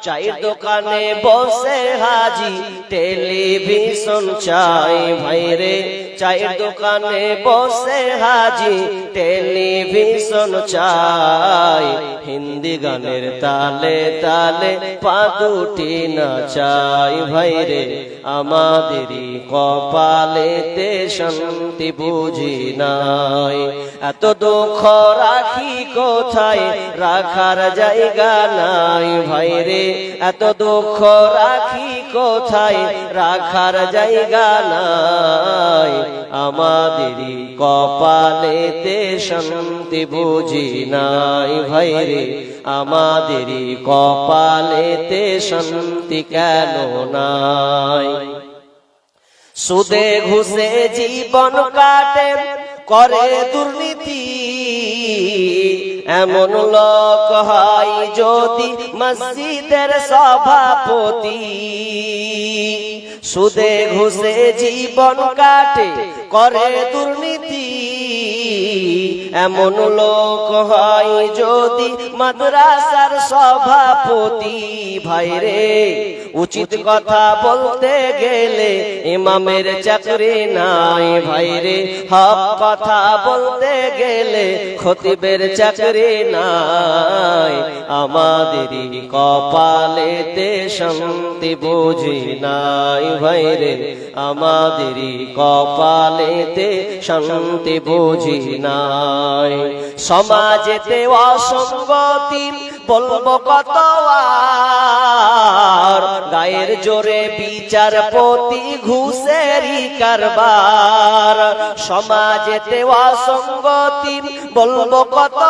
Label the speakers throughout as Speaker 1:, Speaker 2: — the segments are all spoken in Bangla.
Speaker 1: চায়ের দোকানে বসে হাজি টেলিভিশন চাই ভাইরে, চায়ের দোকানে বসে হাজি টেলিভিশন চাই, হিন্দি গানের তালে তালে পা দুটি নাচাই ভাইরে, আমাদেরই কপালেতে শান্তি বুঝি নাই। এত দুঃখ রাখি কোথায়, রাখার জায়গা নাই ভাইরে, এত দুঃখ রাখি কোথায়, রাখার জায়গা নাই, আমাদেরই কপালেতে শান্তি বুঝি নাই ভাইরে, আমাদেরই কপালেতে শান্তি কেন নাই। সুদে ঘুষে জীবন কাটে করে দুর্নীতি, এমন লোক হয় যদি মসজিদের সভাপতি। সুদে ঘুষে জীবন কাটে করে দুর্নীতি, এমন লোক হয় যদি মাদ্রাসার সভাপতি। ভাইরে উচিত কথা বলতে গেলে ইমামের চাকরি নাই ভাইরে, হক কথা বলতে গেলে খতিবের চাকরি নাই, আমাদেরই কপালেতে শান্তি বুঝি নাই ভাইরে, আমাদেরই কপালেতে শান্তি বুঝি নাই। সমাজেতে অসঙ্গতি বলবো কত আর, গায়ের জোরে বিচারপতি ঘুষেরই কারবার। সমাজেতে অসঙ্গতি বলবো কত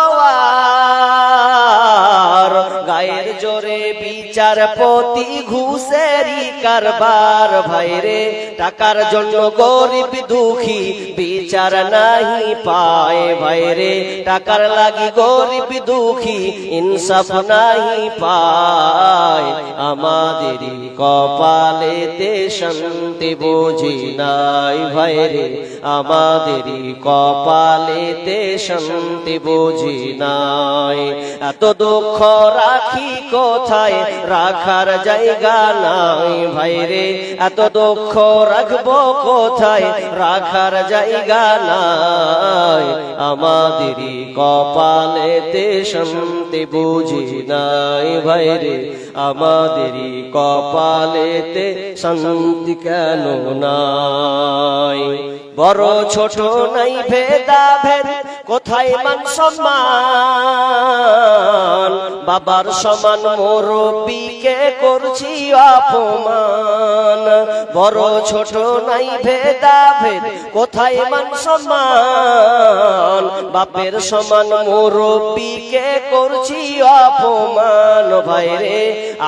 Speaker 1: আর, গায়ের জোরে বিচারপতি ঘুষেরই কারবার। ভাইরে টাকার জন্য গরিব দুঃখী বিচার নাহি পায় ভাইরে, টাকার লাগি গরিব দুঃখী ইনসাফ নাহি পায়, আমাদেরই কপালেতে শান্তি বুঝি নাই ভাইরে, আমাদেরই কপালেতে শান্তি বুঝি নাই। এত দুঃখ রাখি কোথায়, রাখার জায়গা নাই ভাইরে, এত দুঃখ রাখবো কোথায়, রাখার জায়গা নাই, আমাদেরই কপালেতে শান্তি বুঝি নাই ভাইরে, আমাদেরই কপালেতে শান্তি কেন নাই। বড় ছোট নাই ভেদাভেদ, কোথায় মান সম্মান, বাবার সমান মুরব্বিকে করছি অপমান। বড় ছোট নাই ভেদাভেদ, কোথায় মান সম্মান, বাপের সমান মুরব্বিকে করছি অপমান। ভাইরে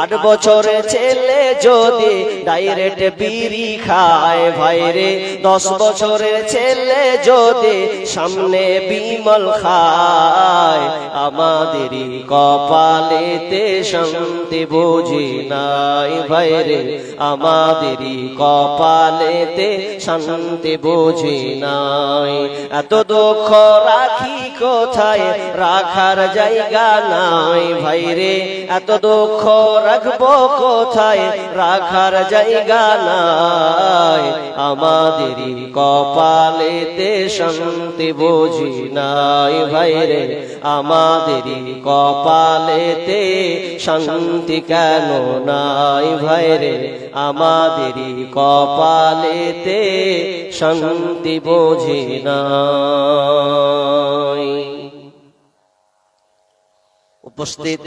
Speaker 1: 8 বছরের ছেলে যদি ডাইরেক্ট বিড়ি খায় ভাইরে, 10 বছরের ছেলে যদি সামনে বিমল খায়, আমাদেরই কপালেতে শান্তি বুঝি নাই ভাইরে, আমাদেরই কপালেতে শান্তি বুঝি নাই। এত দুঃখ রাখি কোথায়, রাখার জায়গা নাই ভাইরে, এত দুঃখ রাখবো কোথায়, রাখার জায়গা নাই, আমাদেরই কপালেতে শান্তি বুঝি নাই ভাইরে, আমাদেরই কপালেতে শান্তি কেন নাই ভাইরে, আমাদেরই কপালেতে শান্তি বুঝি নাই। উপস্থিত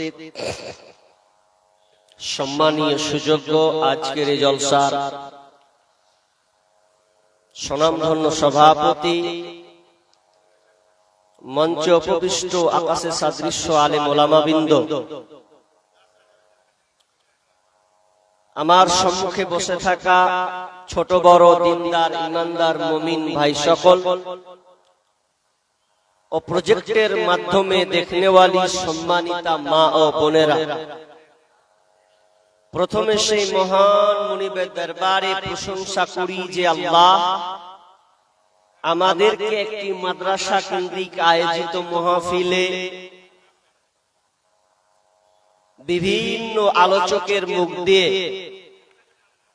Speaker 1: সম্মানীয় সুযোগ্য আজকের এই জলসার স্বনামধন্য সভাপতি, মঞ্চে উপবিষ্ট আকাশে সাদৃশ্য আলেম ওলামাবৃন্দ, আমার সম্মুখে বসে থাকা ছোট বড় দিনদার ইমানদার মুমিন ভাই সকল ও প্রজেক্টের মাধ্যমে দেখনেওয়ালি সম্মানিতা মা ও বোনেরা, প্রথমে সেই মহান মুনিবের দরবারে প্রশংসা করি যে আল্লাহ আমাদেরকে একটি মাদ্রাসা কেন্দ্রিক আয়োজিত মাহফিলে বিভিন্ন আলোচকের মুখ দিয়ে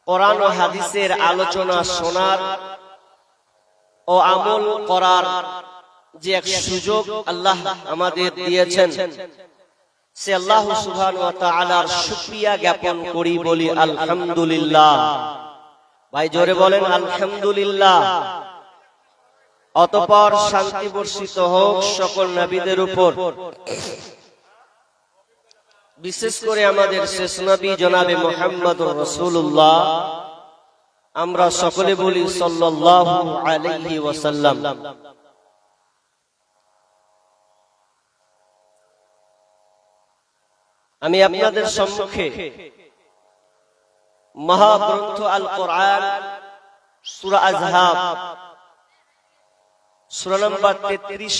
Speaker 1: কোরআন ও হাদিসের আলোচনা শোনার ও আমল করার যে এক সুযোগ আল্লাহ আমাদের দিয়েছেন, সে আল্লাহ সুবহানাহু ওয়া তাআলার শুকরিয়া জ্ঞাপন করি, বলি আলহামদুলিল্লাহ। ভাই জোরে বলেন আলহামদুলিল্লাহ। অতঃপর শান্তি বর্ষিত হোক সকল নবীদের উপর, বিশেষ করে আমাদের শেষ নবী জনাবে মুহাম্মদুর রাসূলুল্লাহ। আমরা সকলে বলি সাল্লাল্লাহু আলাইহি ওয়াসাল্লাম। আমি আপনাদের সম্মুখে মহাগ্রন্থ আল কোরআন সূরা আযহাব সূরা নম্বর 33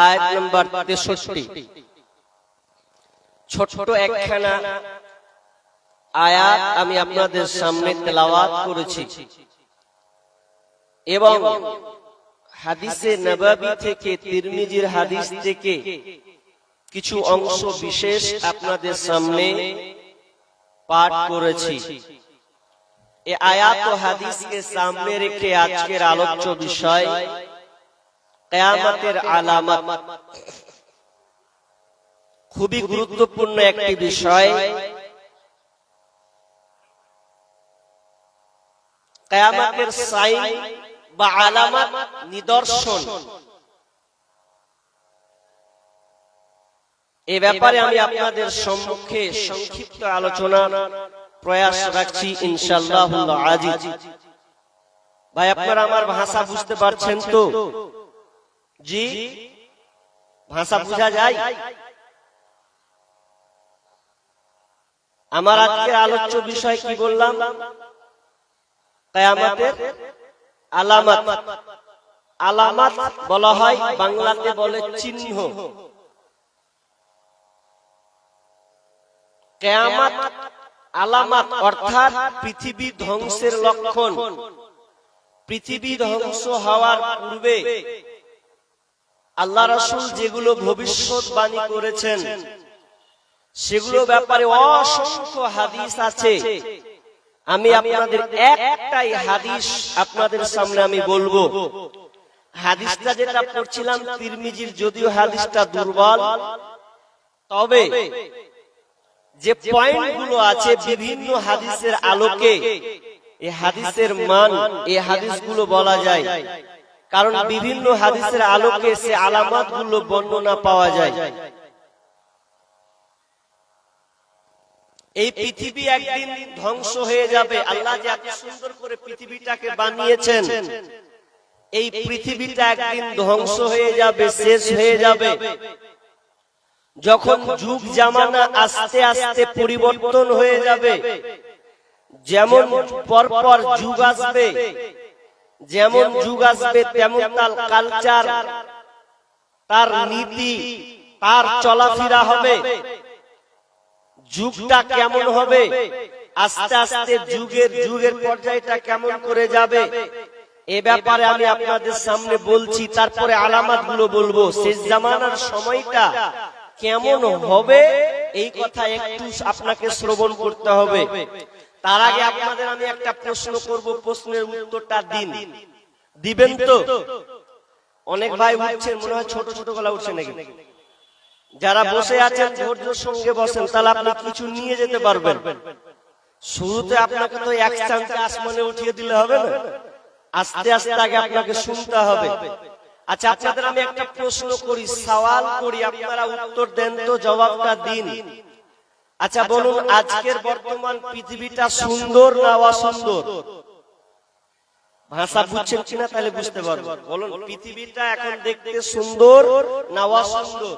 Speaker 1: আয়াত নম্বর 63 ছোট একখানা আয়াত আমি আপনাদের সামনে তেলাওয়াত করেছি এবং হাদিসে নববী থেকে, তিরমিজির হাদিস থেকে কিছু অংশ বিশেষ আপনাদের সামনে পাঠ করেছি। এই আয়াত ও হাদিসকে সামনে রেখে আজকের আলোচ্য বিষয় কিয়ামতের আলামত। খুবই গুরুত্বপূর্ণ একটি বিষয়। কিয়ামতের সাইন বা আলামত, নিদর্শন, এই ব্যাপারে আমি আপনাদের সম্মুখে সংক্ষিপ্ত আলোচনার প্রয়াস রাখছি ইনশাআল্লাহুল আজিজ। ভাই আপনারা আমার ভাষা বুঝতে পারছেন তো? জি, ভাষা বোঝা যায়? আমার আজকের আলোচ্য বিষয় কি বললাম? কিয়ামতের আলামত। আলামত বলা হয়, বাংলাতে বলে চিহ্ন। কিয়ামত আলামত অর্থাৎ পৃথিবী ধ্বংসের লক্ষণ। পৃথিবী ধ্বংস হওয়ার পূর্বে আল্লাহ রাসূল যেগুলো ভবিষ্যৎবাণী করেছেন, সেগুলো ব্যাপারে অসংখ্য হাদিস আছে। আমি আপনাদের একটাই হাদিস আপনাদের সামনে আমি বলবো। হাদিসটা যেটা পড়ছিলাম তিরমিজির, যদিও হাদিসটা দুর্বল, তবে যে পয়েন্টগুলো আছে বিভিন্ন হাদিসের আলোকে এই হাদিসের মান, এই হাদিসগুলো বলা যায়। কারণ বিভিন্ন হাদিসের আলোকে সে আলামতগুলো বর্ণনা পাওয়া যায়। এই পৃথিবী একদিন ধ্বংস হয়ে যাবে। আল্লাহ যে এত সুন্দর করে পৃথিবীটাকে বানিয়েছেন, এই পৃথিবীটা একদিন ধ্বংস হয়ে যাবে, শেষ হয়ে যাবে। যখন যুগ জামানা আস্তে আস্তে পরিবর্তন হয়ে যাবে, যেমন পরপর যুগ আসবে, যেমন যুগ আসবে তেমন তার কালচার, তার নীতি, তার চলাফেরা হবে। যুগটা কেমন হবে, আস্তে আস্তে যুগের পর্যায়টা কেমন করে যাবে, এ ব্যাপারে আমি আপনাদের সামনে বলছি। তারপরে আলামতগুলো বলবো। শেষ জামানার সময়টা কেমন হবে এই কথা একটু আপনাকে শ্রবণ করতে হবে। তার আগে আপনাদের আমি একটা প্রশ্ন করব, প্রশ্নের উত্তরটা দিবেন তো? অনেক ভাই উঠছেন, মনে হয় ছোট ছোট গলা উঠছে নাকি? যারা বসে আছেন ধৈর্যের সঙ্গে বসেন, তাহলে আপনি কিছু নিয়ে যেতে পারবেন। শুরুতে আপনাকে তো এক চান্সে আসমানে উঠিয়ে দিলে হবে না, আস্তে আস্তে আগে আপনাকে শুনতে হবে। আচ্ছা, আপনাদের আমি একটা প্রশ্ন করি, সওয়াল করি, আপনারা উত্তর দেন তো, জবাবটা দিন। আচ্ছা বলুন, আজকের বর্তমান পৃথিবীটা সুন্দর না অসুন্দর? ভাষা বুঝছেন কিনা তাহলে বুঝতে পারবো। বলুন, পৃথিবীটা এখন দেখতে সুন্দর না অসুন্দর?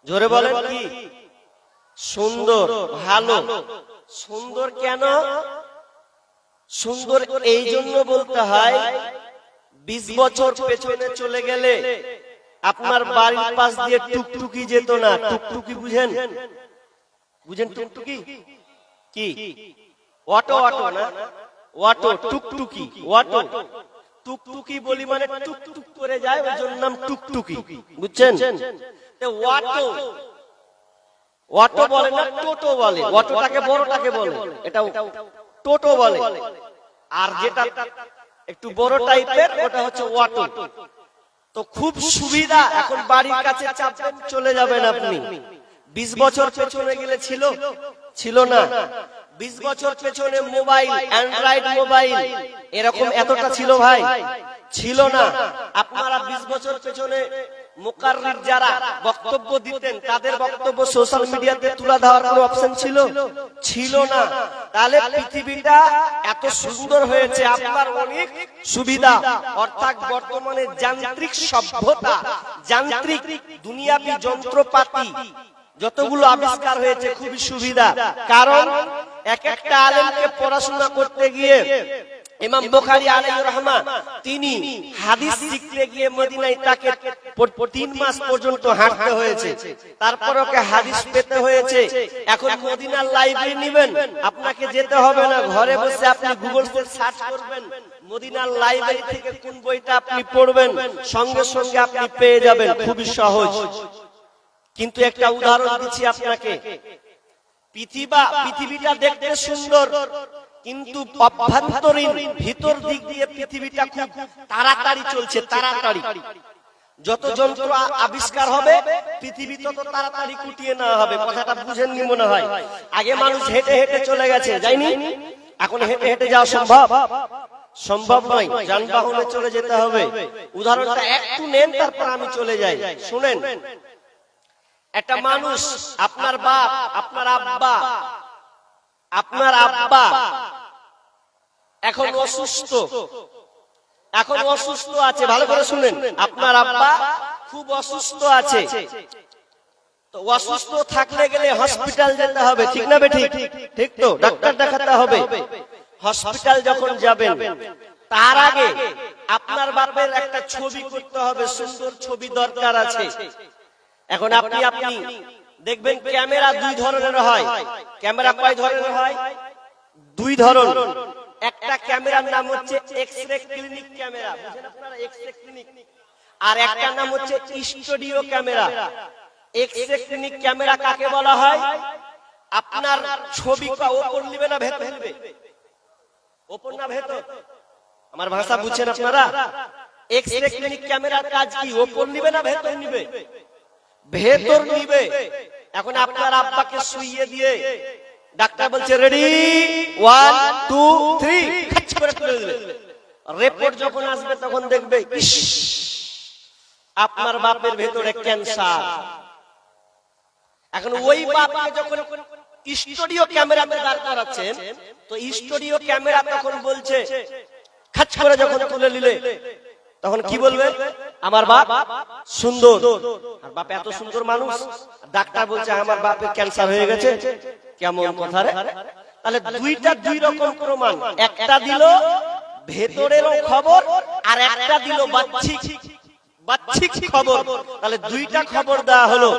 Speaker 1: জোরে বলেন। কি সুন্দর? ভালো। সুন্দর কেন? সুন্দর এই জন্য বলতে হয়, 20 বছর পেছনে চলে গেলে আপনার বাড়ির পাশ দিয়ে টুকটুকি যেত না। টুকটুকি বুঝেন? বুঝেন টুকটুকি কি? অটো, অটো না, অটো, টুকটুকি, অটো। টুকটুকি বলি মানে টুকটুক করে যায়, ওই জন্য নাম টুকটুকি, বুঝছেন? অটো অটো বলে না, টোটো বলে। অটোটাকে বড়টাকে বলে, এটা টোটো বলে। আর যেটা একটু বড় টাইপের ওটা হচ্ছে অটো। তো খুব সুবিধা, এখন বাড়ির কাছে চাপবেন চলে যাবেন আপনি। 20 বছর পেছনে গেলে ছিল না। 20 বছর পেছনে মোবাইল, অ্যান্ড্রয়েড মোবাইল এরকম এতটা ছিল ভাই, ছিল না। আপনারা 20 বছর পেছনে মুকাররির যারা বক্তব্য দিতেন তাদের বক্তব্য সোশ্যাল মিডিয়াতে তুলে দেওয়ার কোনো অপশন ছিল না। তাহলে পৃথিবীটা এত সুন্দর হয়েছে, আপনার অনেক সুবিধা। অর্থাৎ বর্তমানে যান্ত্রিক সভ্যতা, যান্ত্রিক দুনিয়াবি যন্ত্রপাতি যতগুলো আবিষ্কার হয়েছে খুবই সুবিধা। কারণ এক একটা আলেমকে পড়াশোনা করতে গিয়ে ইমাম বুখারী আলাইহির রাহমা তিনি হাদিস শিখতে গিয়ে মদিনায় তাকে 3 মাস পর্যন্ত হাঁটতে হয়েছে, তারপর ওকে হাদিস পেতে হয়েছে। এখন মদিনার লাইব্রেরি নেবেন, আপনাকে যেতে হবে না, ঘরে বসে আপনি গুগলে সার্চ করবেন মদিনার লাইব্রেরি থেকে কোন বইটা আপনি পড়বেন, সঙ্গে সঙ্গে আপনি পেয়ে যাবেন, খুবই সহজ। কিন্তু একটা উদাহরণ দিচ্ছি আপনাকে, পৃথিবীটা দেখতে সুন্দর, কিন্তু অভ্যন্তরীণ ভিতর দিক দিয়ে পৃথিবীটা খুব তাড়াতাড়ি চলছে, তাড়াতাড়ি। যত যন্ত্র আবিষ্কার হবে পৃথিবী তত তাড়াতাড়ি কুটিয়ে নেওয়া হবে। কথাটা বুঝেননি মনে হয়। আগে মানুষ হেঁটে হেঁটে চলে গেছে, যায়নি? এখন হেঁটে হেঁটে যাওয়া সম্ভব নয়, যানবাহনে চলে যেতে হবে। উদাহরণটা একটু নেন, তারপর আমি চলে যাই। শুনেন, একটা মানুষ, আপনার বাপ, আপনার আব্বা এখন অসুস্থ আছে। ভালো করে শুনেন, আপনার আব্বা খুব অসুস্থ আছে। তো অসুস্থ থাকলে গেলে হসপিটাল যেতে হবে, ঠিক না বেঠিক? ঠিক তো, ডাক্তার দেখাতে হবে। হসপিটাল যখন যাবেন তার আগে আপনার বাপের একটা ছবি করতে হবে, সুন্দর ছবি দরকার আছে। এখন আপনি দেখবেন ক্যামেরা 2 ধরনের হয়। ক্যামেরা কয় ধরনের হয়? 2 ধরন। একটা ক্যামেরার নাম হচ্ছে এক্স-রে ক্লিনিক ক্যামেরা, বুঝেন আপনারা? X-ray clinic. আর একটা নাম হচ্ছে studio camera. X-ray clinic camera কাকে বলা হয়? আপনার ছবিটা ওপর নিবে না ভেতর নিবে? ওপর না ভেতর? আমার ভাষা বুঝছেন আপনারা? এক্স-রে ক্লিনিক ক্যামেরার কাজ কি? ওপর নিবে না ভেতর নিবে? ভেতর নিবে। এখন আপনার আব্বাকে শুইয়ে দিয়ে ডাক্তার বলছে রেডি 1 2 3 খাচ করে তুলে দিলে, রিপোর্ট যখন আসবে তখন দেখবে আপনার বাপের ভেতরে ক্যান্সার। এখন ওই বাপকে যখন স্টুডিও ক্যামেরাতে দাঁড় করাচ্ছেন, তো স্টুডিও ক্যামেরা তখন বলছে, খাচ করে যখন তুলে নিলে তখন কি বলবে? আমার বাপ সুন্দর। আর বাপ এত সুন্দর মানুষ, ডাক্তার বলছে আমার বাপের ক্যান্সার হয়ে গেছে। কেমন কথা রে? তাহলে দুইটা 2 রকম প্রমাণ। একটা দিল ভেতরেরও খবর, আর একটা দিল বাহ্যিক খবর। তাহলে 2টা খবর দেওয়া হলো।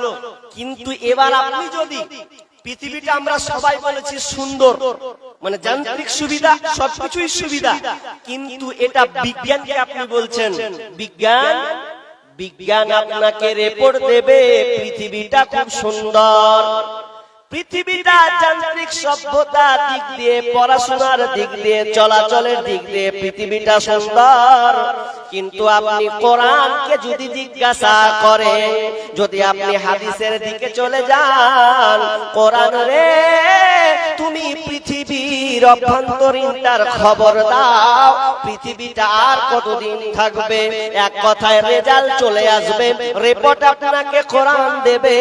Speaker 1: কিন্তু এবার আপনি যদি পৃথিবীটা আমরা সবাই বলেছি সুন্দর, মানে যান্ত্রিক সুবিধা, সবকিছুই সুবিধা, কিন্তু এটা বিজ্ঞানকে আপনি বলছেন বিজ্ঞান আপনাকে রিপোর্ট দেবে পৃথিবীটা খুব সুন্দর। পৃথিবীটা যান্ত্রিক সভ্যতার দিক দিয়ে, পড়াশোনার দিক দিয়ে, চলাচলের দিক দিয়ে পৃথিবীটা সুন্দর। কিন্তু আপনি কোরআনকে যদি জিজ্ঞাসা করেন, যদি আপনি হাদিসের দিকে চলে যান, কোরআন রে তুমি পৃথিবীর অভ্যন্তরীণটার খবর দাও, পৃথিবীটা আর কতদিন থাকবে? এক কথায় রেজাল্ট চলে আসবে, রিপোর্ট আপনাকে কোরআন দেবে,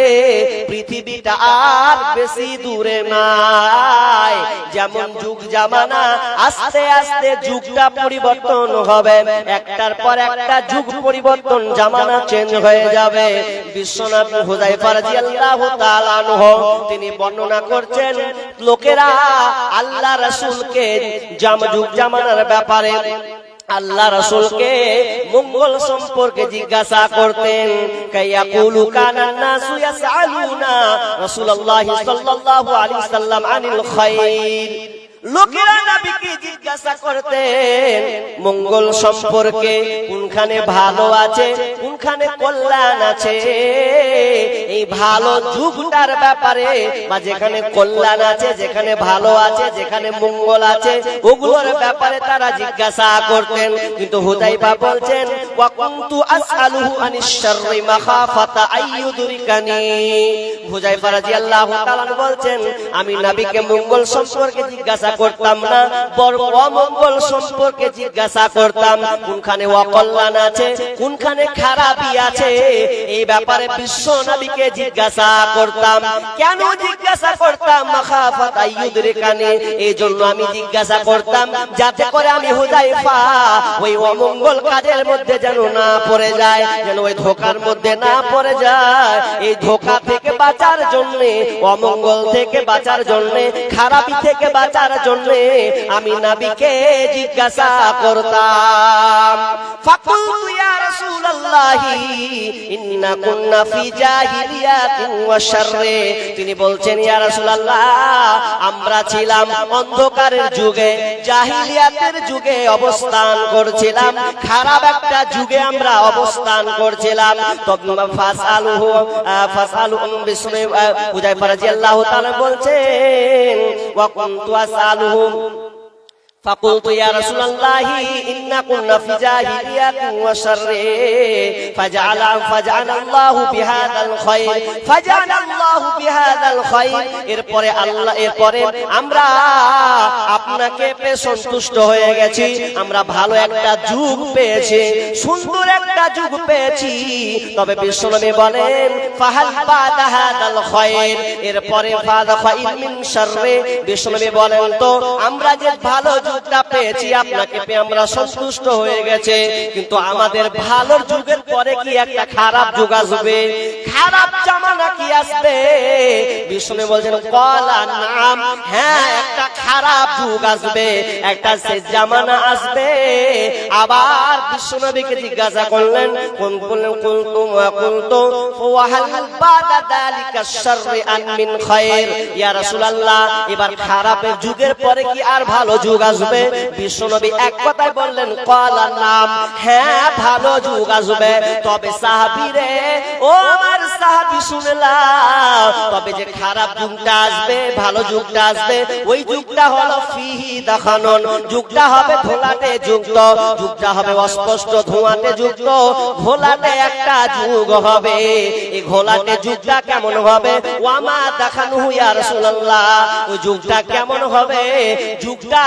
Speaker 1: পৃথিবীটা আর বেশি দূরে নাই। যেমন যুগ জামানা আস্তে আস্তে যুগটা পরিবর্তন হবে, একটার পর একটা যুগ পরিবর্তন, জামানা চেঞ্জ হয়ে যাবে। বিশ্বনবী হুযায়ফা রাদিয়াল্লাহু তাআলা আনহু তিনি বর্ণনা করছেন, লোকেরা আল্লাহ রাসূলকে যুগ জামানার ব্যাপারে আল্লাহ রাসূলকে মঙ্গল সম্পর্কে জিজ্ঞাসা করতেন। কায়াকুলু কানান নাসু ইয়াসআলুনা রাসূলুল্লাহ সাল্লাল্লাহু আলাইহি সাল্লাম আনিল খায়র। লোকেরা নবীকে জিজ্ঞাসা করতেন মঙ্গল সম্পর্কে, কোনখানে ভালো আছে, কোনখানে কল্যাণ আছে। এই ভালো যুগটার ব্যাপারে বা যেখানে কল্যাণ আছে, যেখানে ভালো আছে, যেখানে মঙ্গল আছে, ওগুলোর ব্যাপারে তারা জিজ্ঞাসা করতেন। কিন্তু হুযায়ফা বলছেন ওয়া কুনতু আসআলুহু আনিশ শাররি মাখাফাতা আইয়ুদরিকানি। হুযায়ফা রাদিয়াল্লাহু তাআলা বলছেন আমি নবীকে মঙ্গল সম্পর্কে জিজ্ঞাসা করতাম না, বরং অমঙ্গল সম্পর্কে জিজ্ঞাসা করতাম। কোনখানে অকল্যাণ আছে, কোনখানে খারাপই আছে, এই ব্যাপারে বিশ্ব নবীকে জিজ্ঞাসা করতাম। কেন জিজ্ঞাসা করতাম? মাখাফাত আইয়ুদরিকানি, এই জন্য আমি জিজ্ঞাসা করতাম যাতে করে আমি হুযায়ফা ওই অমঙ্গল কাজের মধ্যে যেন না পড়ে যায়, যেন ওই ধোঁকার মধ্যে না পড়ে যায়। এই ধোঁকা থেকে বাঁচার জন্য, অমঙ্গল থেকে বাঁচার জন্য, খারাপি থেকে বাঁচার জন্য আমি নবীকে জিজ্ঞাসা করতাম। ফাকুলতু ইয়া রাসূলুল্লাহি ইন্না কুননা ফি জাহিলিয়াতিন ওয়া শাররি। তিনি বলছেন ইয়া রাসূলুল্লাহ আমরা ছিলাম অন্ধকারের যুগে, জাহিলিয়াতের যুগে অবস্থান করছিলাম, খারাপ একটা যুগে আমরা অবস্থান করছিলাম। তখন ফাসআলুহুম বিসমি হুযায়ফা রাদিয়াল্লাহু তাআলা বলছেন ওয়া কুনতু আসআলুহুম ফাকুলতু ইয়া রাসূলুল্লাহি ইন্না কুননা ফি জাহিলিয়াতিন ওয়া শাররি ফাজআলাল্লাহু বিহাদাল খায়র। এরপরে আমরা আপনাকে পেয়ে সন্তুষ্ট হয়ে গেছি, আমরা ভালো একটা যুগ পেয়েছি, সুন্দর একটা যুগ পেয়েছি। তবে বিশ্বনবী বলেন ফাহাল বাদা হাদাল খায়র, এরপরে ফাদা খায়র মিন শাররি। বিশ্বনবী বলেন তো আমরা যে ভালো যুগটা পেয়েছি, আপনাকে পেয়ে আমরা সন্তুষ্ট হয়ে গেছে, কিন্তু আমাদের ভালো যুগের পরে কি একটা খারাপ যুগ আসবে, খারাপ জামানা কি আসবে? বিষ্ণু বলছেন ক্বালা নাম, হ্যাঁ একটা খারাপ যুগ আসবে, একটা শেষ জামানা আসবে। আবার বিশ্বনবীকে জিজ্ঞাসা করলেন কোন কুলতু ওয়াহাল বাদা যালিকা শাররি আন মিন খায়র। ইয়া রাসূলুল্লাহ এবার খারাপের যুগের পরে কি আর ভালো যুগ আসবে? বিশ্বনবী এক কথায় বললেন ক্বালা নাম, হ্যাঁ ভালো যুগ আসবে। তবে সাহাবীরে, ও আমার সাহাবী শুনলাম, তবে যে খারাপ যুগটা আসবে, ভালো যুগটা আসবে, ওই যুগটা হলো ফিহি দাখানুন, যুগটা হবে ঘোলাটে যুক্ত, যুগটা হবে অস্পষ্ট ধোঁয়াতে যুক্ত, ঘোলাটে একটা যুগ হবে। এই ঘোলাটে যুগটা কেমন হবে? ওয়ামা দাখানুহু ইয়া রাসূলুল্লাহ, ওই যুগটা কেমন হবে? যুগটা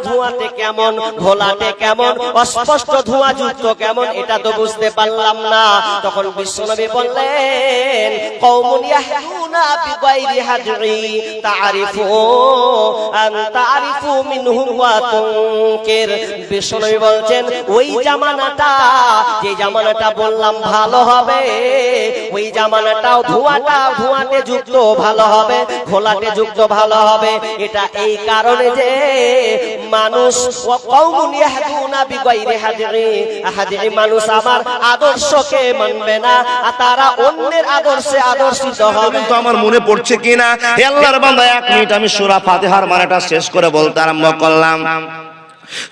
Speaker 1: ধোঁয়াতে কেমন, ঘোলাটে কেমন, অস্পষ্ট ধোঁয়া যুক্ত কেমন, এটা তো বুঝতে পারলাম না। তখন বিশ্বনবী বললেন কওমুন ইয়াহদুনা বিগাইরি হাদই তারিফু মিনহুম ওয়া তুনকির। বিশ্বনবী বলছেন ওই জামানাটা, যে জামানাটা বললাম ভালো হবে, ওই জামানাটাও ধোঁয়াতে যুক্ত ভালো হবে, ঘোলাটে যুক্ত ভালো হবে। এটা এই কারণে যে মানুষ কওমুন ইয়াহদুনা বিগাইরি হাদই, মানুষ আমার আদর্শকে মানবে না, তারা অন্যের আদর্শে আদর্শিত হবে।
Speaker 2: তো আমার মনে পড়ছে কিনা, হে আল্লাহর বান্দা 1 মিনিট আমি সূরা ফাতিহার মানেটা শেষ করে বলতে আরম্ভ করলাম।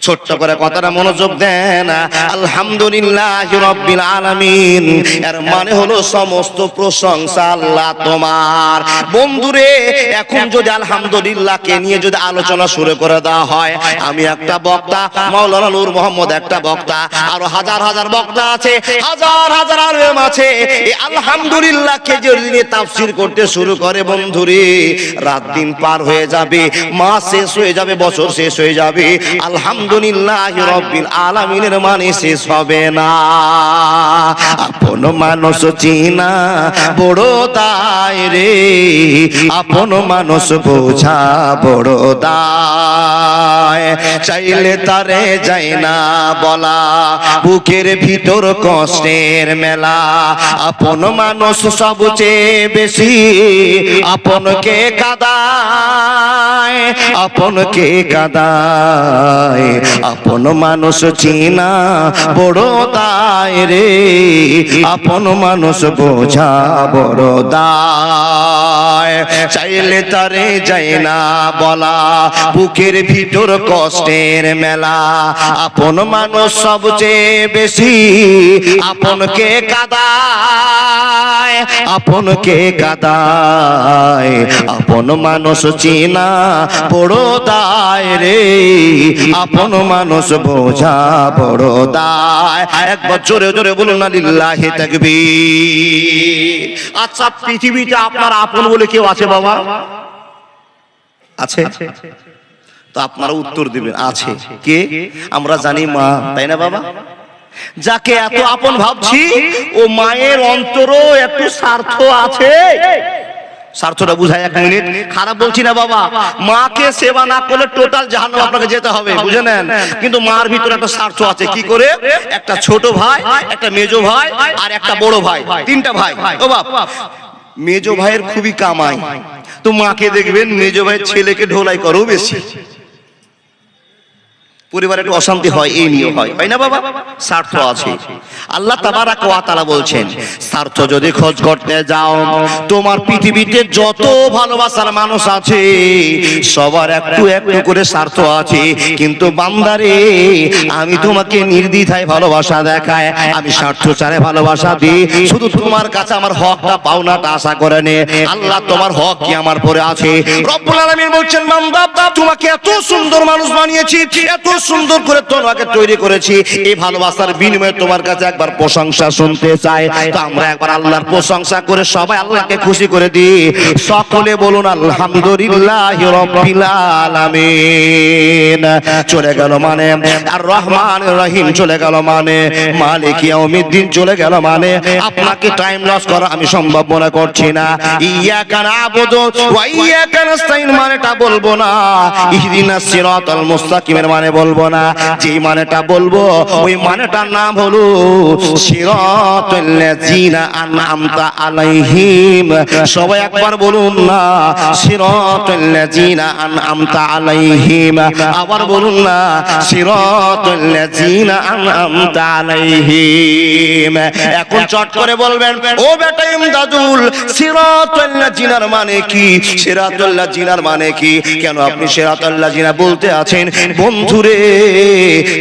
Speaker 2: ছোট্ট করে কথাটা মনোযোগ দেন। আলহামদুলিল্লাহি রাব্বিল আলামিন, এর মানে হলো সমস্ত প্রশংসা আল্লাহ তোমার। বন্ধুরে এখন যদি আলহামদুলিল্লাহ কে নিয়ে যদি আলোচনা শুরু করে দেওয়া হয়, আমি একটা বক্তা, মাওলানা নূর মোহাম্মদ একটা বক্তা, আরো হাজার হাজার বক্তা আছে, হাজার হাজার আলেম আছে, এই আলহামদুলিল্লাহ কে যদি নিয়ে তাফসীর করতে শুরু করে বন্ধুরে, রাত দিন পার হয়ে যাবে, মাস শেষ হয়ে যাবে, বছর শেষ হয়ে যাবে, আলহামদুলিল্লাহি রাব্বিল আলামিনের মানে শেষ হবে না। আপন মানুষ চিনা বড় দায় রে, আপন মানুষ বোঝা বড় দায়, চাইলে তারে যায় না বলা, বুকের ভিতর কষ্টের মেলা। আপন মানুষ সবচেয়ে বেশি আপনকে কাঁদায়, আপনকে কাদায়, আপন মানুষ চিনা বড় দায় রে, আপন মানুষ বোঝা বড় দায়। চাইলে তারে যায় না বলা, বুকের ভিতর কষ্টের মেলা, আপন মানুষ সবচেয়ে বেশি আপনকে কাদায়, আপনকে কাদায়, আপন মানুষ চিনা বড় দায় রে, আপন মানুষ বোঝা বড় দায়। একবার জোরে জোরে বলুন না লিল্লাহি তাকবীর। আচ্ছা, পৃথিবীতে আপনার আপন বলে কেউ আছে বাবা? আছে? তো আপনারা উত্তর দিবেন আছে। কে? আমরা জানি মা, তাই না বাবা? যাকে এত আপন ভাবছি ও মায়ের অন্তরও একটু স্বার্থ আছে। স্বার্থটা বুঝায় এক মিনিট, খারাপ বলছি না বাবা। মাকে সেবা না করলে টোটাল জাহান্নামে আপনাকে যেতে হবে, বুঝে নেন। কিন্তু মার ভিতরে একটা স্বার্থ আছে। কি করে? একটা ছোট ভাই, একটা মেজো ভাই আর একটা বড় ভাই, তিনটা ভাই। ও বাপ, মেজো ভাইয়ের খুবই কামাই, তো মাকে দেখবেন মেজো ভাইয়ের ছেলেকে ঢোলাই করো বেশি, পরিবারে একটু অশান্তি হয়, এই নিয়ে হয়, তাই না বাবা? স্বার্থ আছে। আল্লাহ তাবারাক ওয়া তাআলা বলছেন, স্বার্থ যদি খোঁজ করতে যাও, তোমার পৃথিবীতে যত ভালোবাসার মানুষ আছে সবার একটু একটু করে স্বার্থ আছে। কিন্তু বান্দারে, আমি তোমাকে নির্দ্বিধায় ভালোবাসা দেখায়, আমি স্বার্থ ছাড়া ভালোবাসা দিই। শুধু তোমার কাছে আমার হকটা পাওনাটা আশা করে নে। আল্লাহ তোমার হক কি আমার পরে আছে? রব্বুল আলামিন বলছেন, বান্দা, তোমাকে এত সুন্দর মানুষ বানিয়েছি, এত সুন্দর করে তোমাকে তৈরি করেছি, এই ভালোবাসার বিনিময়ে তোমার কাছে একবার প্রশংসা শুনতে চাই। তো আমরা একবার আল্লাহর প্রশংসা করে সবাই আল্লাহকে খুশি করে দিই। সকলে বলুন আলহামদুলিল্লাহি রাব্বিল আলামিন। চলে গেল মানে আর রহমান রহিম চলে গেল মানে মালিক ইয়াউমিদ্দিন চলে গেল মানে আপনাকে টাইম লস করা আমি সম্ভব মনে করছি না। ইয়াকা নাবুদু ওয়া ইয়াকা নাস্তাইন মানেটা বলবো না, ইহদিনাস সিরাতাল মুস্তাকিমের মানে বলবো না। যে মানেটা বলবো ওই মানেটার নাম হলো সিরাতাল লাযিনা আনআমতা আলাইহিম। সবাই একবার বলুন না, সিরাতাল লাযিনা আনআমতা আলাইহিম। আবার বলুন না, সিরাতাল লাযিনা আনআমতা আলাইহিম। এখন চট করে বলবেন, ও বেটা ইমদাদুল, সিরাতাল লাযিনার মানে কি? সিরাতাল লাযিনার মানে কি? কেন আপনি সিরাতাল লাযিনা বলতে আছেন? বন্ধুরে,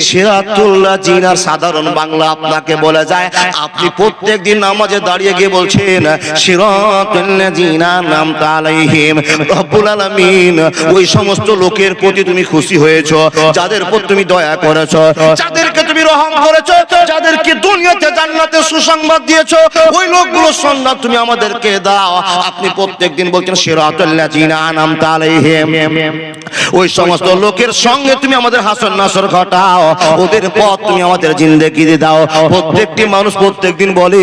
Speaker 2: সিরাতুল লাযিনার সাধারণ বাংলা আপনাকে বলে যায়, আপনি প্রত্যেকদিন নামাজে দাঁড়িয়ে গিয়ে বলছেন সিরাতুল লাযিনা আনআমতা আলাইহিম। রব্বুল আলামিন ওই সমস্ত লোকের প্রতি তুমি খুশি হয়েছো, যাদের প্রতি তুমি দয়া করেছো, যাদেরকে তুমি রহম করেছো, যাদেরকে দুনিয়াতে জান্নাতে সুসংবাদ দিয়েছো, ওই লোকগুলোর সন্ধান তুমি আমাদেরকে দাও। আপনি প্রত্যেকদিন বলছেন সিরাতুল লাযিনা আনআমতা আলাইহিম। ওই সমস্ত লোকের সঙ্গে তুমি আমাদের হাসর নাসর ঘটাও, ওদের পথ তুমি আমাদের জিন্দেগিতে দাও। প্রত্যেকটি মানুষ প্রত্যেকদিন বলে,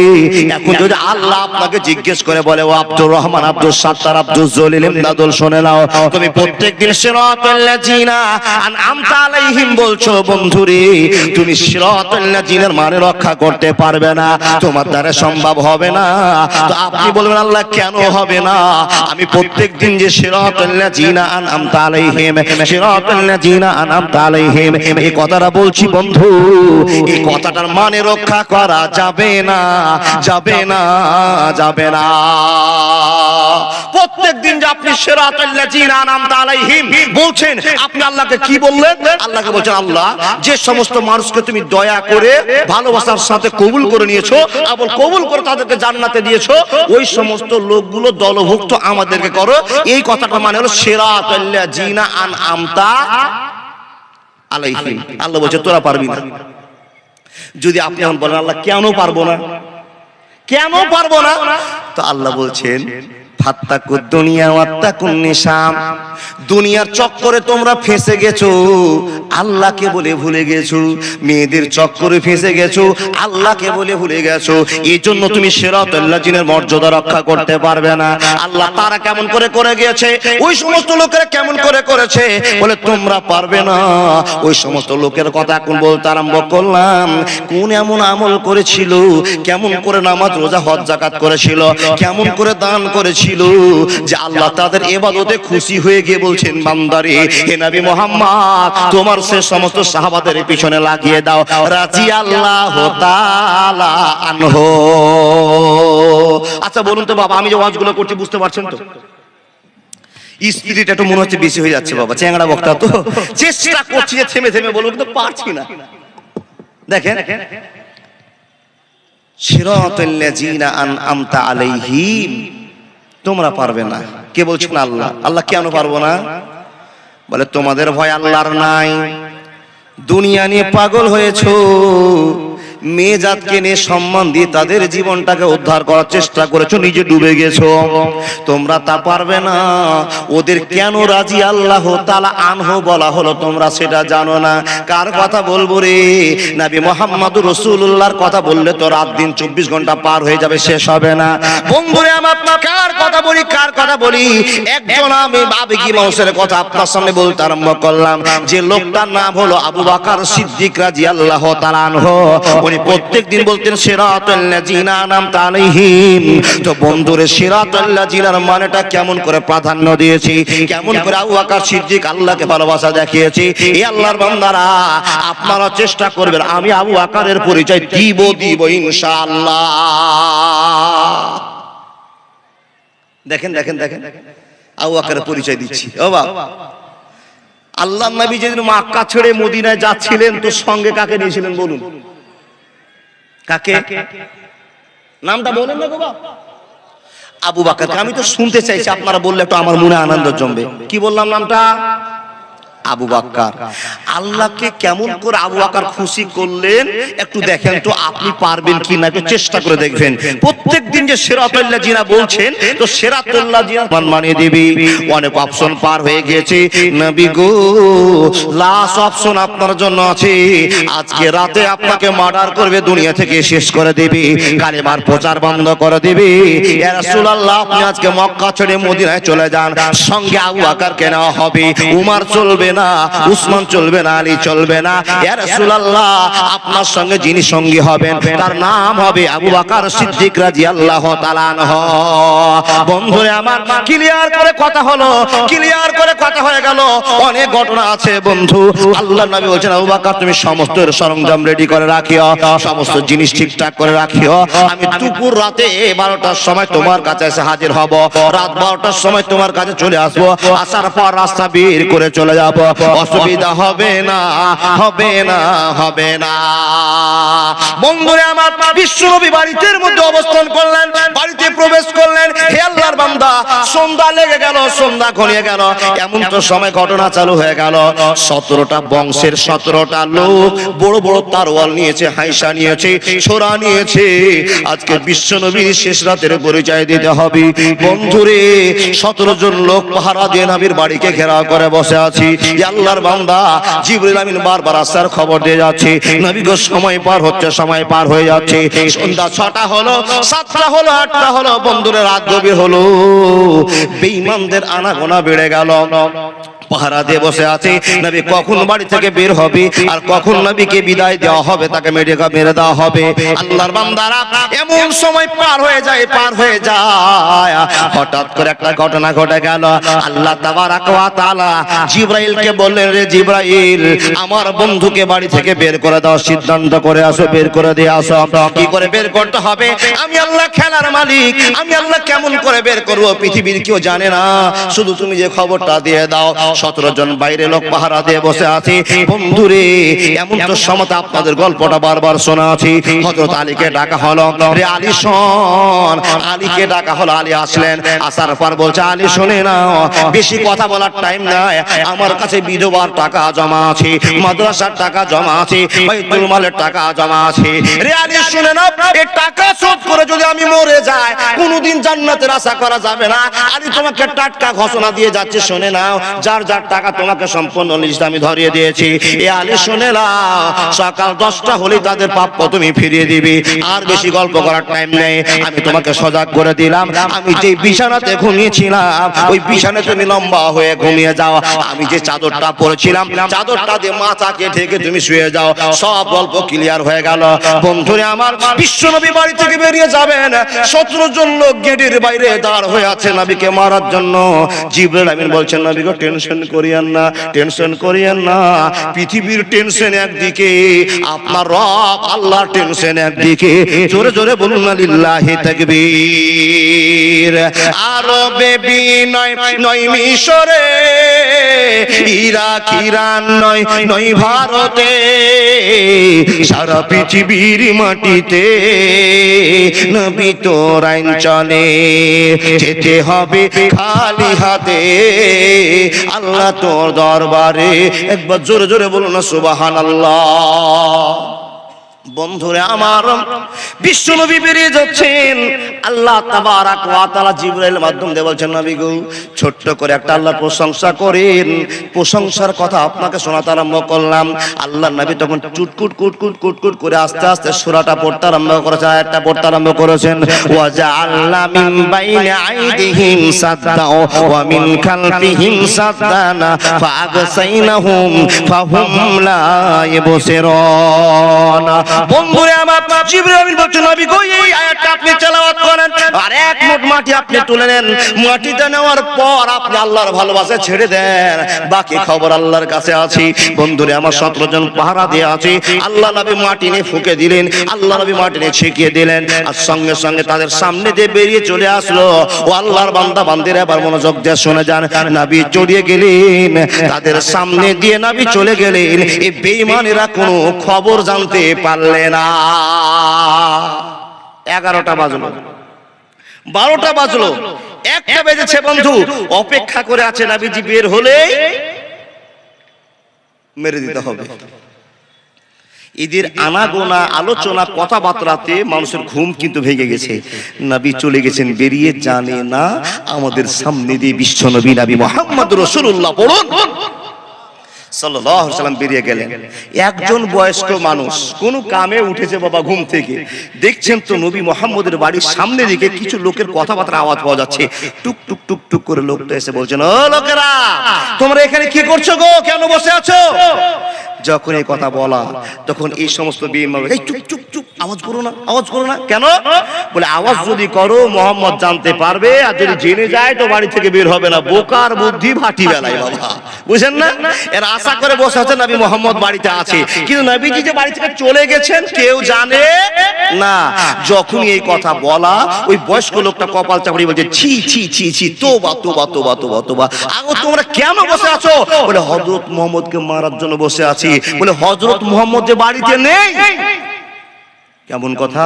Speaker 2: এখন যদি আল্লাহ আপনাকে জিজ্ঞেস করে বলে, ও আব্দুর রহমান, আব্দুল সাত্তার, আব্দুল জলিল, ইমদাদুল, শুনে নাও, তুমি প্রত্যেকদিন সিরাতাল লাযিনা আনআমতা আলাইহিম বলছো, বন্ধুরে তুমি সিরাতাল লাযিনার মানে রক্ষা করতে পারবে না, তোমার দ্বারা সম্ভব হবে না। তো আপনি বলবেন, আল্লাহ কেন হবে না? আমি প্রত্যেকদিন যে সিরাতাল লাযিনা আনআমতা আলাইহিম, সিরাতাল লাযিনা আনআমতা আলাইহিম এই কথাটা বলছি বন্ধু, এই কথাটার মানে রক্ষা করা যাবে না, যাবে না, যাবে না। প্রত্যেকদিন যে আপনি সিরাতাল লাযিনা আনআমতা আলাইহিম বলছেন, আপনি আল্লাহকে কি বললেন? আল্লাহকে বলছেন, আল্লাহ যে সমস্ত মানুষকে তুমি দয়া করে ভালোবাসার সাথে কবুল করে নিয়েছো, আবার কবুল করে তাদেরকে জান্নাতে দিয়েছো, ওই সমস্ত লোকগুলো দলভুক্ত আমাদেরকে করো। এই কথাটা মানে হলো সিরাতাল লাযিনা আনআমতা আলাইহিম। আল্লাহ বলছে তোরা পারবি না। যদি আপনি এখন বলেন, আল্লাহ কেন পারবো না, কেন পারবো না? তো আল্লাহ বলছেন, ফাত্তাকুদ দুনিয়া ওয়াত্তাকুন নিসাম। দুনিয়ার চক্করে তোমরা ফেঁসে গেছো, আল্লাহকে বলে ভুলে গেছো। মেয়েদের চক্করে ফেঁসে গেছো, আল্লাহকে বলে ভুলে গেছো। এই জন্য তুমি সিরাতাল লাযিনার মর্যাদা রক্ষা করতে পারবে না। আল্লাহ তারা কেমন করে করে গিয়েছে, ওই সমস্ত লোকেরা কেমন করে করেছে, বলে তোমরা পারবে না। ওই সমস্ত লোকের কথা এখন বলতে আরম্ভ করলাম, কোন এমন আমল করেছিল, কেমন করে নামাজ রোজা হজ যাকাত করেছিল, কেমন করে দান করেছিল, ছিল যে আল্লাহ তাদের ইবাদতে খুশি হয়ে গিয়ে বলছেন বান্দারে হে নবী মুহাম্মদ তোমার সে সমস্ত সাহাবাদের পিছনে লাগিয়ে দাও রাদিয়াল্লাহু তাআলা আনহু। আচ্ছা বলুন তো বাবা, আমি যে ওয়াজগুলো করছি বুঝতে পারছেন তো? স্পিরিট একটু মনে হচ্ছে বেশি হয়ে যাচ্ছে বাবা, চ্যাংড়া বক্তা তো, চেষ্টা করছি যে থেমে থেমে বলবো কিন্তু পারছি না। দেখেন সিরাতাল্লাযীনা আনআমতা আলাইহিম, তোমরা পারবে না। কে বলছেন? আল্লাহ। আল্লাহ কেন পারবো না? বলে তোমাদের ভয় আল্লাহর নাই, দুনিয়া নিয়ে পাগল হয়েছো, মেয়ে জাতকে নিয়ে সম্মান দিয়ে তাদের জীবনটাকে উদ্ধার করার চেষ্টা করেছো, নিজে ডুবে গেছো। তোমরা তা পারবে না। ওদের কেন রাজি আল্লাহ তাআলা আনহু বলা হলো তোমরা সেটা জানো না। কার কথা বলবো রে? নবী মুহাম্মদুর রাসূলুল্লাহর কথা বললে তো রাত দিন 24 ঘন্টা পার হয়ে যাবে, শেষ হবে না। বন্ধুরে আমার, কার কথা বলি কার কথা বলি? একজন আমি আবেগী মানুষের কথা আপনার সামনে বলতে আরম্ভ করলাম, যে লোকটার নাম হলো আবু বকর সিদ্দিক রাদিয়াল্লাহু তাআলা আনহু। উনি প্রত্যেকদিন বলতেন সিরাতাল্লাযীনা আনআমতা আলাইহিম। তো বন্ধুরে সিরাতাল্লাযীনার মানেটা কেমন করে প্রাধান্য দিয়েছি, কেমন করে আবু বকর সিদ্দিক আল্লাহকে ভালোবাসা দেখিয়েছি। এই আল্লাহর বান্দারা আপনারা চেষ্টা করবেন, আমি আবু বকরের পরিচয় দিব ইনশাআল্লাহ। দেখেন দেখেন দেখেন আবু বকরের পরিচয় দিচ্ছি। ও বাবা, আল্লাহর নবী যেদিন মক্কা ছেড়ে মদিনায় যাচ্ছিলেন তো সঙ্গে কাকে নিয়েছিলেন বলুন? কাকে? নামটা বলেন না গো বাবা। আবু বকরকে। আমি তো শুনতে চাইছি, আপনারা বললে একটু আমার মনে আনন্দ জমবে। কি বললাম নামটা? আবু বকর। আল্লাহকে কেমন করে আবু বকর খুশি করলেন একটু দেখেন তো, আপনি পারবেন কি না একটু চেষ্টা করে দেখবেন। প্রত্যেকদিন যে সিরাতাল্লাযীনা বলছেন, তো সিরাতাল্লাযীনা মানিয়ে দিবি। অনেক অপশন পার হয়ে গিয়েছে নবী গো, লাস্ট অপশন আপনার জন্য আছে। আজকে রাতে আপনাকে মার্ডার করবে, দুনিয়া থেকে শেষ করে দিবি, কালেমার প্রচার বন্ধ করে দিবি। ইয়া রাসূলুল্লাহ, আপনি আজকে মক্কা ছেড়ে মদিনায় চলে যান, সঙ্গে আবু বকরকে নেওয়া হবে। উমর চলবে না, উসমান চলবে না, আলী চলবে না। ইয়া রাসূলুল্লাহ, আপনার সঙ্গে যিনি সঙ্গী হবেন তার নাম হবে আবু বকর সিদ্দিক রাদিয়াল্লাহু তাআলা আনহু। বন্ধুরে আমার, ক্লিয়ার করে কথা হলো, ক্লিয়ার করে কথা হয়ে গেল। অনেক ঘটনা আছে বন্ধু। আল্লাহর নবী বলেন আবু বকর তুমি সমস্ত সরঞ্জাম রেডি করে রাখিও, সমস্ত জিনিস ঠিকঠাক করে রাখিও। আমি দুপুর রাতে 12টার সময় তোমার কাছে এসে হাজির হব, রাত 12টার সময় তোমার কাছে চলে আসবো। আসার পর রাস্তা বের করে চলে যাব, অসুবিধা হবে না, হবে না, হবে না। বন্ধুরে আমার, বিশ্বনবী বাড়ির মধ্যে অবস্থান করলেন, বাড়িতে প্রবেশ করলেন। হে আল্লাহর বান্দা, সন্ধ্যা লেগে গেল, সন্ধ্যা ঘনিয়ে গেল। এমন তো সময় ঘটনা চালু হয়ে গেল, 17টা বংশের 17টা লোক বড় বড় তারওয়াল নিয়েছে, হাইসা নিয়েছে, ছোরা নিয়েছে। আজকে বিশ্বনবীর শেষ রাতের পরিচয় দিতে হবে। বন্ধুরে 17 জন লোক পাহারা দিয়ে নবীর বাড়িকে ঘেরাও করে বসে আছি। আল্লাহর বান্দা জিবরিল আমিন বারবার আসার খবর দিয়ে যাচ্ছে, নবী গো সময় পার হচ্ছে, সময় পার হয়ে যাচ্ছে। সন্ধ্যা 6টা হলো, 7টা হলো, 8টা হলো, বন্ধুরে রাত গভীর হলো। বেঈমানদের আনাগোনা বেড়ে গেল, পাহারা দিয়ে বসে আছে। নবী কখন বাড়ি থেকে বের হবে আর কখন নবীকে বিদায় দেওয়া হবে, তাকে মেরে দেওয়া হবে। আল্লাহর বান্দারা এমন সময় পার হয়ে যায়, পার হয়ে যায়। হঠাৎ করে একটা ঘটনা ঘটে গেল। আল্লাহ তাবারাক ওয়া তাআলা জিবরাইলকে বললেন, রে জিবরাইল, আমার বন্ধুকে বাড়ি থেকে বের করে দাও, সিদ্ধান্ত করে আসো, বের করে দিয়ে আসো। কি করে বের করতে হবে? আমি আল্লাহ খেলার মালিক, আমি আল্লাহ কেমন করে বের করব পৃথিবীর কেউ জানে না, শুধু তুমি যে খবরটা দিয়ে দাও। 17 জন বাইরে লোক পাহারা দিয়ে বসে আছে। বন্ধুরে এমন তো সমতা আপনাদের গল্পটা বারবার শোনা আছে। হযরত আলীকে ডাকা হলো, রে আলী শোন। আলীকে ডাকা হলো, আলী আসলেন। আসার পর বলছে, আলী শুনে নাও, বেশি কথা বলার টাইম নাই, আমার কাছে বিধবার টাকা জমা আছে, মাদ্রাসার টাকা জমা আছে, বাইতুল মালের টাকা জমা আছে। রে আলী শুনে নাও, এই টাকা শোধ করে যদি আমি মরে যাই কোনোদিন জান্নাতের আশা করা যাবে না। আলী তোমাকে টাটকা ঘোষণা দিয়ে যাচ্ছে, শুনে নাও, যার 1000 টাকা তোমাকে সম্পূর্ণ লিস্ট আমি ধরিয়ে দিয়েছি। এ আলী শুনে নাও, সকাল 10টা হলে তাদের প্রাপ্য তুমি ফিরিয়ে দিবি। আর বেশি গল্প করার টাইম নেই, আমি তোমাকে সজাগ করে দিলাম। আমি যে বিছানাতে ঘুমিয়েছিলাম ওই বিছানায় তুমি লম্বা হয়ে ঘুমিয়ে যাও। আমি যে চাদরটা পরেছিলাম চাদরটা দিয়ে মাথাকে ঢেকে তুমি শুয়ে যাও। সব গল্প ক্লিয়ার হয়ে গেল। বন্ধুরে আমার, বিশ্বনবী বাড়ি থেকে বেরিয়ে যাবেন, 17 জন লোক গেটের বাইরে দাঁড় হয়ে আছে নবীকে মারার জন্য। জিবরাইল আমিন বলছেন, নবী গো টেনশন করিয়েন না, টেনশন করিয়েন না। পৃথিবীর টেনশন একদিকে, আপনার রব আল্লাহর টেনশন একদিকে। জোরে জোরে বলুন না লিল্লাহি তাকবীর। আরবে বিনয় নয় মিশরে, ইরাক ইরান নয় নয় ভারতে, সারা পৃথিবীর মাটিতে নবী তোর আইন চলে। যেতে হবে খালি হাতে আল্লাহ তোর দরবারে। একবার জোরে জোরে বলুন না সুবহানাল্লাহ। বন্ধুরে আমার, বিশ্বনবী বেরিয়ে যাচ্ছেন, আল্লাহ তাবারাক ওয়া তাআলা জিবরাইলের মাধ্যমে দিয়ে বলছেন, নবী গো ছোট্ট করে একটা আল্লাহর প্রশংসা করেন। প্রশংসার কথা আপনাকে শোনাতে আরম্ভ করলাম। আল্লাহর নবী তখন চুটকুট কুটকুট কুটকুট করে আস্তে আস্তে সূরাটা পড়তে আরম্ভ করেছেন, আয়াতটা পড়তে আরম্ভ করেছেন। ওয়া জাআলনা মিন বাইনি আইদিহিম সাদ্দা ওয়া মিন খালফিহিম সাদ্দানা ফাআগসাইনাহুম ফাহুম লা ইবসিরুন। বন্ধুরে আমার, জিবরাইল আমিন বলছেন, নবী গো এই আয়াতটা আপনি তেলাওয়াত করেন, আর এক মুঠ মাটি আপনি তুলে নেন। মাটিতে নেওয়ার পর আপনি আল্লাহর ভালোবাসা ছেড়ে দেন, বাকি খবর আল্লাহর কাছে আছে। বন্ধুরে আমার, 17 জন পাহারা দিয়ে আছে। আল্লাহ নবী মাটি নিয়ে ফুঁকে দিলেন, আল্লাহ নবী মাটি নিয়ে ছিটিয়ে দিলেন, আর সঙ্গে সঙ্গে তাদের সামনে দিয়ে বেরিয়ে চলে আসলো। ও আল্লাহর বান্দা বান্দিরা এবার মনোযোগ দিয়ে শুনে যান। নবী চড়িয়ে গেলেন, তাদের সামনে দিয়ে নবী চলে গেলেন। এই বেঈমানেরা কোনো খবর জানতে পারলে না। 11টা বাজলো, 12টা বাজলো, 1টা বেজেছে। বন্ধু অপেক্ষা করে আছে, নবীজি বের হলেই মেরে দিতে হবে। এদের আনাগোনা আলোচনা কথাবার্তাতে মানুষের ঘুম কিন্তু ভেঙে গেছে। নবী চলে গেছেন, বেরিয়ে জানে না আমাদের সামনে দিয়ে বিশ্বনবী নবী মুহাম্মদ রাসূলুল্লাহ পড়ুন সাল্লাল্লাহু আলাইহি ওয়াসাল্লাম বেরিয়ে গেলেন। একজন বয়স্ক মানুষ কোন কামে উঠেছে বাবা ঘুম থেকে, দেখছেন তো নবী মুহাম্মদের বাড়ির সামনে দিকে কিছু লোকের কথাবার্তার আওয়াজ পাওয়া যাচ্ছে। টুক টুক টুক টুক করে লোকটা এসে বলছেন, ও লোকেরা তোমরা এখানে কি করছো গো, কেন বসে আছো? যখন এই কথা বলা তখন এই সমস্ত বেঈমান, এই চুপ চুপ চুপ, আওয়াজ করো না, আওয়াজ করো না। কেন? বলে আওয়াজ যদি করো মুহাম্মদ জানতে পারবে, আর যদি জেনে যায় তো বাড়ি থেকে বের হবে না। বোকার বুদ্ধি ভাটি বেলায় বাবা, বুঝেন না? এর আশা করে বসে আছে নবী মুহাম্মদ বাড়িতে আছে, কিন্তু নবীজি যে বাড়ি থেকে চলে গেছেন কেউ জানে না। যখনই এই কথা বলা, ওই বয়স্ক লোকটা কপাল চাপড়ি বলছে, ছি ছি ছি ছি, তোবা তোবা তোবা তোবা তোবা। আগো তোমরা কেন বসে আছো? বলে হযরত মুহাম্মদকে মারার জন্য বসে আছি। বলে হযরত মুহাম্মদ যে বাড়িতে নেই। কেমন কথা?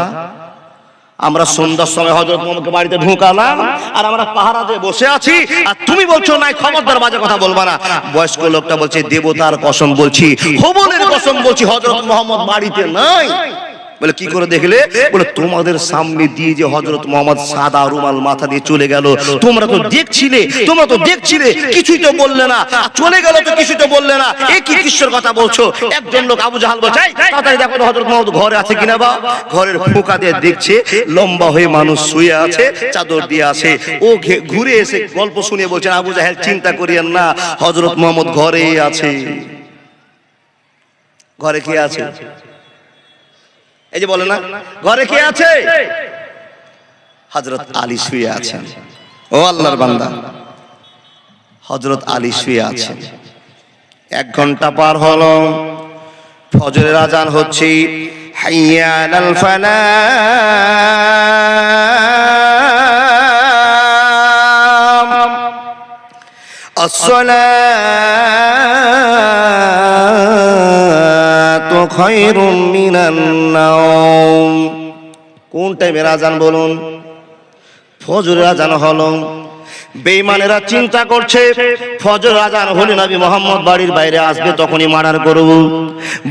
Speaker 2: আমরা সন্ধ্যার সময় হযরত মুহাম্মদকে বাড়িতে ঢোকালাম, আর আমরা পাহারা দিয়ে বসে আছি, আর তুমি বলছো নাই, খবরদার বাজে কথা বলবা না। বয়স্ক লোকটা বলছে, দেবতার কসম বলছি, হুবলের কসম বলছি, হযরত মুহাম্মদ বাড়িতে নাই। বলে কি করে দেখলে? বলে তোমাদের সামনে দিয়ে যে হযরত মুহাম্মদ সাদা রুমাল মাথা দিয়ে চলে গেল, তোমরা তো দেখছিলে, তোমরা তো দেখছিলে, কিছুই তো বললে না। চলে গেল তো কিছুই তো বললে না। এ কি কিসের কথা বলছো? একজন লোক আবু জাহাল বলছে, তাড়াতাড়ি দেখো হযরত মুহাম্মদ ঘরে আছে কিনা। বা ঘরের ফোঁকা দিয়ে দেখছে লম্বা হয়ে মানুষ শুয়ে আছে, চাদর দিয়ে আছে। ও ঘুরে এসে গল্প শুনিয়ে বলছেন, আবু জাহেল চিন্তা করিয়েন না, হযরত মুহাম্মদ ঘরেই আছে। ঘরে কে আছে? এই যে বলে না, ঘরে কে আছে? হযরত আলী শুয়ে আছেন। ও আল্লাহর বান্দা, হযরত আলী শুয়ে আছেন। 1 ঘন্টা পার হলো, ফজরের আজান হচ্ছে, হাইয়া আলাল ফালাহ, আসসালাতু খায়রুম মিনান নাওম। কোন টাইমের আজান বলুন? ফজরের আজান হলো। বেঈমানেরা চিন্তা করছে ফজর আজান হলে নবী মুহাম্মদ বাড়ির বাইরে আসবে, তখনই মার্ডার করব।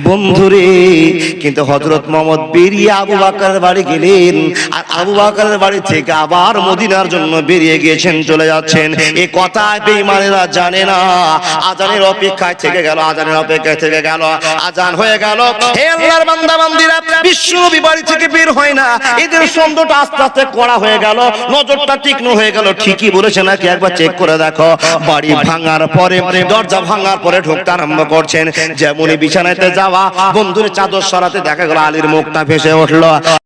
Speaker 2: বন্ধুরে, কিন্তু হযরত মুহাম্মদ বেরিয়ে আবু বকরের বাড়ি গেলেন, আর আবু বকরের বাড়ি থেকে আবার মদিনার জন্য বেরিয়ে গিয়েছেন, চলে যাচ্ছেন। এই কথা বেঈমানেরা জানে না। আজানের অপেক্ষায় থেকে গেল, আজানের অপেক্ষায় থেকে গেল, আজান হয়ে গেল। হে আল্লাহর বান্দা বান্দীরা, বিশ্বনবী বাড়ি থেকে বের হয় না। এদের সন্দেহটা আস্তে আস্তে কড়া হয়ে গেল, নজরটা তীক্ষ্ণ হয়ে গেল। ঠিকই বলেছে নাকি একবার চেক করে দেখো। বাড়ি ভাঙার পরে, দরজা ভাঙার পরে ঢুকতে আরম্ভ করছেন। যেমনই বিছানাতে যাওয়া, বন্ধুর চাদর সরাতে দেখা গেল আলীর মুখটা ভেসে উঠলো।